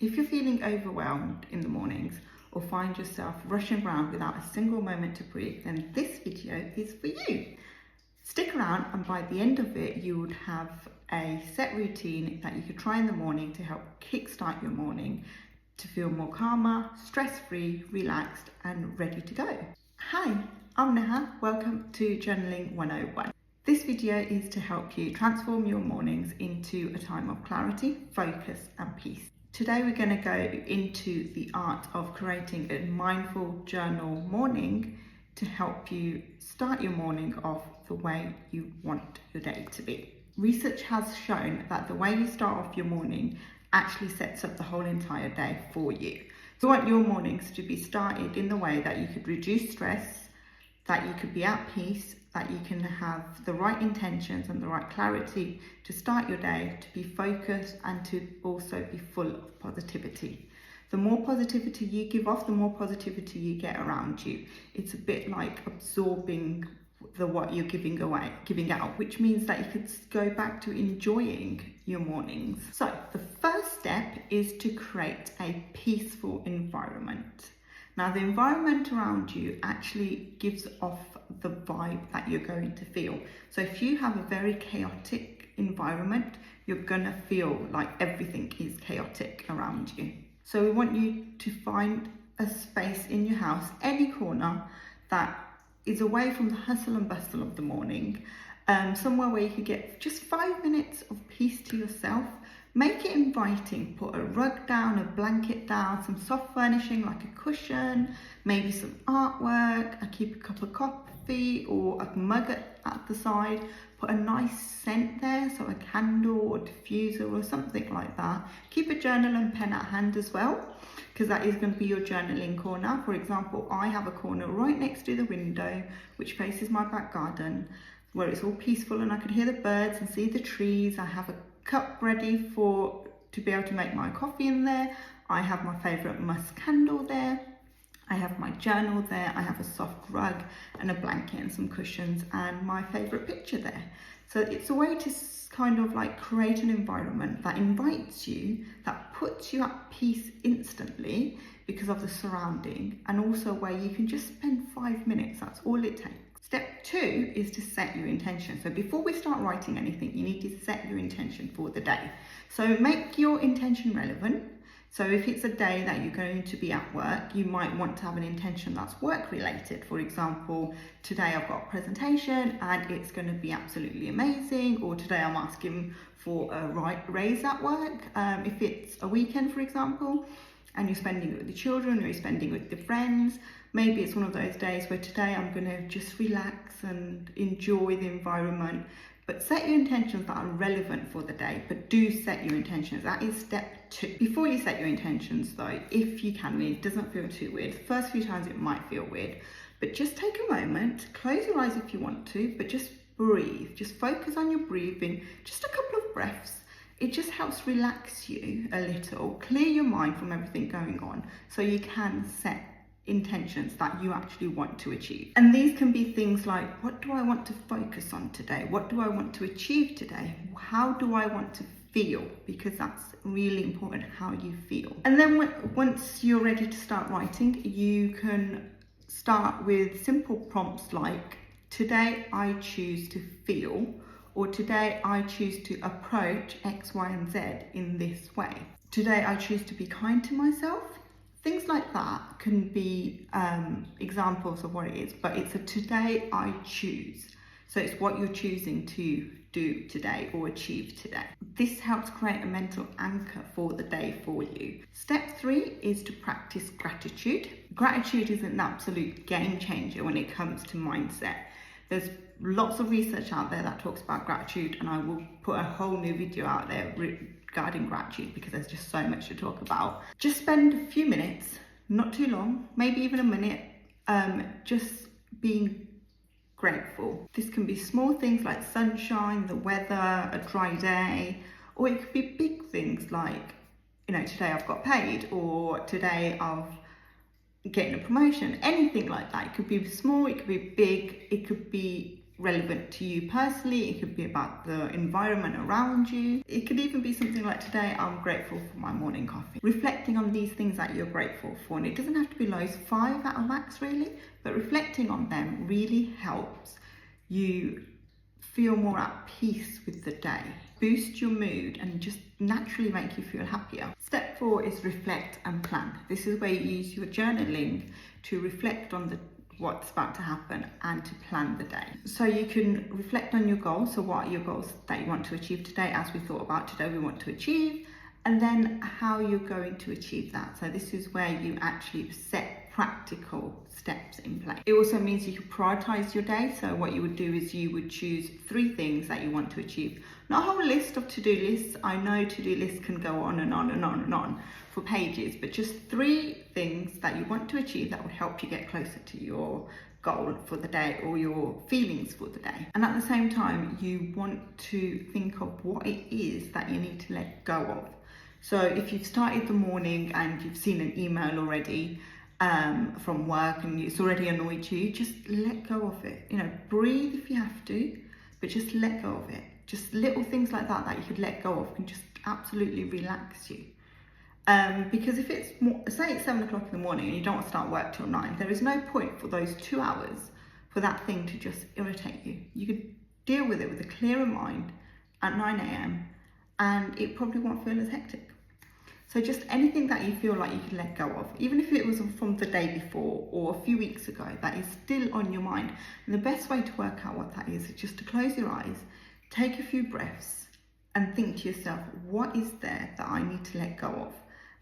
If you're feeling overwhelmed in the mornings or find yourself rushing around without a single moment to breathe, then this video is for you. Stick around and by the end of it, you would have a set routine that you could try in the morning to help kickstart your morning to feel more calmer, stress-free, relaxed and ready to go. Hi, I'm Neha. Welcome to Journaling 101. This video is to help you transform your mornings into a time of clarity, focus and peace. Today we're going to go into the art of creating a mindful journal morning to help you start your morning off the way you want your day to be. Research has shown that the way you start off your morning actually sets up the whole entire day for you. So you want your mornings to be started in the way that you could reduce stress, that you could be at peace, that you can have the right intentions and the right clarity to start your day, to be focused and to also be full of positivity. The more positivity you give off, the more positivity you get around you. It's a bit like absorbing what you're giving out, which means that you could go back to enjoying your mornings. So the first step is to create a peaceful environment. Now, the environment around you actually gives off the vibe that you're going to feel. So if you have a very chaotic environment, you're gonna feel like everything is chaotic around you. So we want you to find a space in your house, any corner, that is away from the hustle and bustle of the morning, somewhere where you could get just 5 minutes of peace to yourself. Make it inviting. Put a rug down, a blanket down, some soft furnishing like a cushion, maybe some artwork. I keep a cup of coffee or a mug at the side. Put a nice scent there, so a candle or diffuser or something like that. Keep a journal and pen at hand as well, because that is going to be your journaling corner. For example, I have a corner right next to the window which faces my back garden, where it's all peaceful and I can hear the birds and see the trees. I have a cup ready to be able to make my coffee in there. I have my favourite musk candle there. I have my journal there. I have a soft rug and a blanket and some cushions and my favourite picture there. So it's a way to kind of like create an environment that invites you, that puts you at peace instantly because of the surrounding, and also where you can just spend 5 minutes. That's all it takes. Step 2 is to set your intention. So before we start writing anything, you need to set your intention for the day. So make your intention relevant. So if it's a day that you're going to be at work, you might want to have an intention that's work related. For example, today I've got a presentation and it's going to be absolutely amazing. Or today I'm asking for a raise at work. If it's a weekend, for example, and you're spending it with the children or you're spending it with the friends, maybe it's one of those days where today I'm going to just relax and enjoy the environment. But set your intentions that are relevant for the day, but do set your intentions. That is step 2. Before you set your intentions though, if you can, it doesn't feel too weird. The first few times it might feel weird, but just take a moment, close your eyes if you want to, but just breathe. Just focus on your breathing, just a couple of breaths. It just helps relax you a little, clear your mind from everything going on, so you can set intentions that you actually want to achieve. And these can be things like, what do I want to focus on today? What do I want to achieve today? How do I want to feel? Because that's really important, how you feel. And then once you're ready to start writing, you can start with simple prompts like, today I choose to feel, or today I choose to approach X, Y, and Z in this way. Today I choose to be kind to myself. Things like that can be examples of what it is, but it's a today I choose. So it's what you're choosing to do today or achieve today. This helps create a mental anchor for the day for you. Step 3 is to practice gratitude. Gratitude is an absolute game changer when it comes to mindset. There's lots of research out there that talks about gratitude, and I will put a whole new video out there regarding gratitude because there's just so much to talk about. Just spend a few minutes, not too long, maybe even a minute, just being grateful. This can be small things like sunshine, the weather, a dry day, or it could be big things like, today I've got paid, or today I've getting a promotion, anything like that. It could be small, it could be big, it could be relevant to you personally. It could be about the environment around you. It could even be something like, today I'm grateful for my morning coffee. Reflecting on these things that you're grateful for, and it doesn't have to be loads, 5 at a max really, but reflecting on them really helps you feel more at peace with the day, boost your mood, and just naturally make you feel happier. Step 4 is reflect and plan. This is where you use your journaling to reflect on what's about to happen and to plan the day. So you can reflect on your goals. So what are your goals that you want to achieve today? As we thought about today, we want to achieve, and then how you're going to achieve that. So this is where you actually set practical steps in place. It also means you can prioritize your day. So what you would do is you would choose 3 things that you want to achieve. Not a whole list of to-do lists. I know to-do lists can go on and on and on and on for pages, but just 3 things that you want to achieve that will help you get closer to your goal for the day or your feelings for the day. And at the same time, you want to think of what it is that you need to let go of. So if you've started the morning and you've seen an email already from work and it's already annoyed you, just let go of it. You know, breathe if you have to, but just let go of it. Just little things like that you could let go of can just absolutely relax you. Because if it's more, say it's 7 o'clock in the morning and you don't want to start work till 9, there is no point for those 2 hours for that thing to just irritate you. You could deal with it with a clearer mind at 9 a.m. and it probably won't feel as hectic. So just anything that you feel like you can let go of, even if it was from the day before or a few weeks ago, that is still on your mind. And the best way to work out what that is just to close your eyes, take a few breaths and think to yourself, what is there that I need to let go of?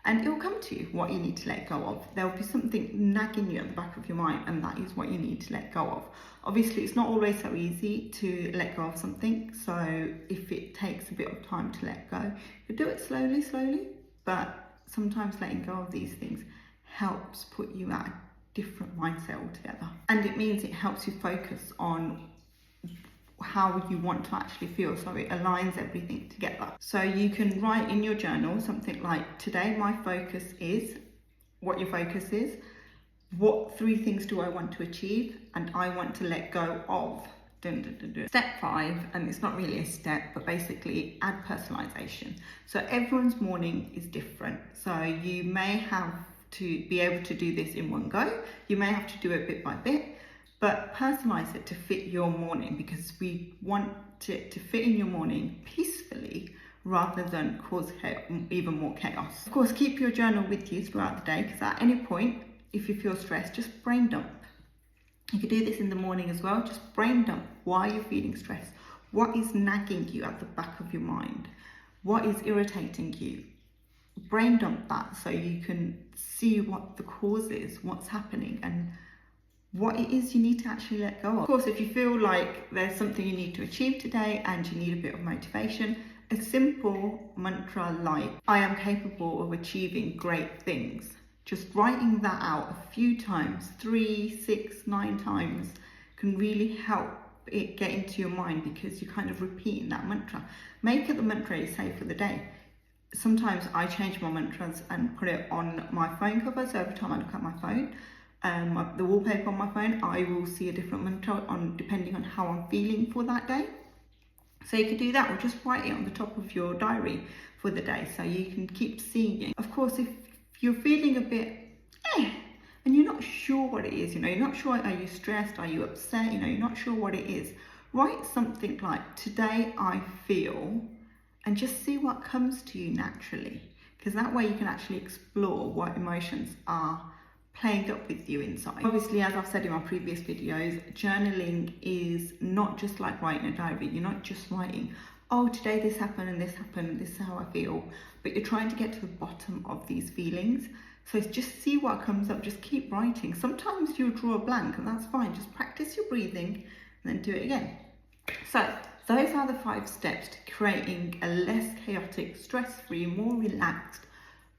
And it will come to you what you need to let go of. There will be something nagging you at the back of your mind, and that is what you need to let go of. Obviously, it's not always so easy to let go of something. So if it takes a bit of time to let go, you do it slowly, but sometimes letting go of these things helps put you at a different mindset altogether. And it means it helps you focus on how you want to actually feel, so it aligns everything together. So you can write in your journal something like, today my focus is, what your focus is, what 3 things do I want to achieve, and I want to let go of. Step 5, and it's not really a step, but basically add personalization. So everyone's morning is different, so you may have to be able to do this in one go, you may have to do it bit by bit, but personalize it to fit your morning, because we want it to fit in your morning peacefully rather than cause even more chaos. Of course, keep your journal with you throughout the day, because at any point, if you feel stressed, just brain dump. You could do this in the morning as well. Just brain dump why you're feeling stressed. What is nagging you at the back of your mind? What is irritating you? Brain dump that so you can see what the cause is, what's happening, and what it is you need to actually let go of. Of course, if you feel like there's something you need to achieve today and you need a bit of motivation, a simple mantra like, I am capable of achieving great things. Just writing that out a few times, 3, 6, 9 times, can really help it get into your mind, because you're kind of repeating that mantra. Make it the mantra you say for the day. Sometimes I change my mantras and put it on my phone cover, so every time I look at my phone, the wallpaper on my phone, I will see a different mantra depending on how I'm feeling for that day. So you can do that, or just write it on the top of your diary for the day so you can keep seeing it. Of course, if you're feeling a bit and you're not sure what it is, you're not sure, are you stressed, are you upset, you're not sure what it is, write something like, today I feel, and just see what comes to you naturally, because that way you can actually explore what emotions are playing up with you inside. Obviously, as I've said in my previous videos, journaling is not just like writing a diary. You're not just writing, oh, today this happened and this happened and this is how I feel, but you're trying to get to the bottom of these feelings. So just see what comes up, just keep writing. Sometimes you'll draw a blank, and that's fine. Just practice your breathing and then do it again. So those are the 5 steps to creating a less chaotic, stress-free, more relaxed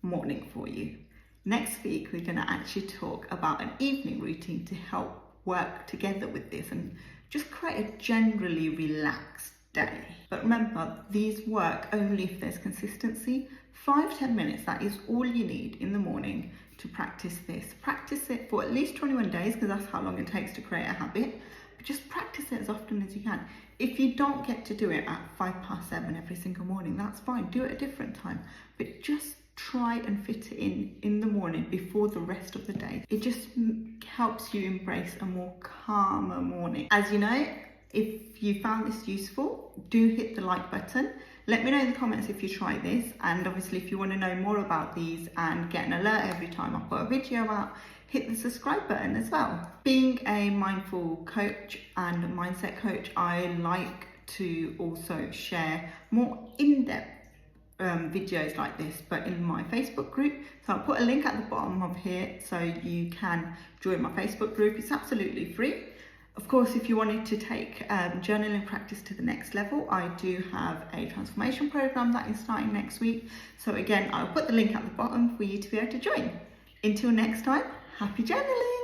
morning for you. Next week, we're going to actually talk about an evening routine to help work together with this and just create a generally relaxed day. But remember, these work only if there's consistency. 5-10 minutes, that is all you need in the morning to practice this. Practice it for at least 21 days, because that's how long it takes to create a habit. just practice it as often as you can. If you don't get to do it at 7:05 every single morning, that's fine. Do it a different time, but just try and fit it in the morning before the rest of the day. It just helps you embrace a more calmer morning. As you know, if you found this useful, do hit the like button. Let me know in the comments if you try this, and obviously if you want to know more about these and get an alert every time I put a video out, hit the subscribe button as well. Being a mindful coach and mindset coach, I like to also share more in-depth videos like this, but in my Facebook group. So I'll put a link at the bottom of here so you can join my Facebook group. It's absolutely free. Of course, if you wanted to take journaling practice to the next level, I do have a transformation program that is starting next week. So again, I'll put the link at the bottom for you to be able to join. Until next time, happy journaling!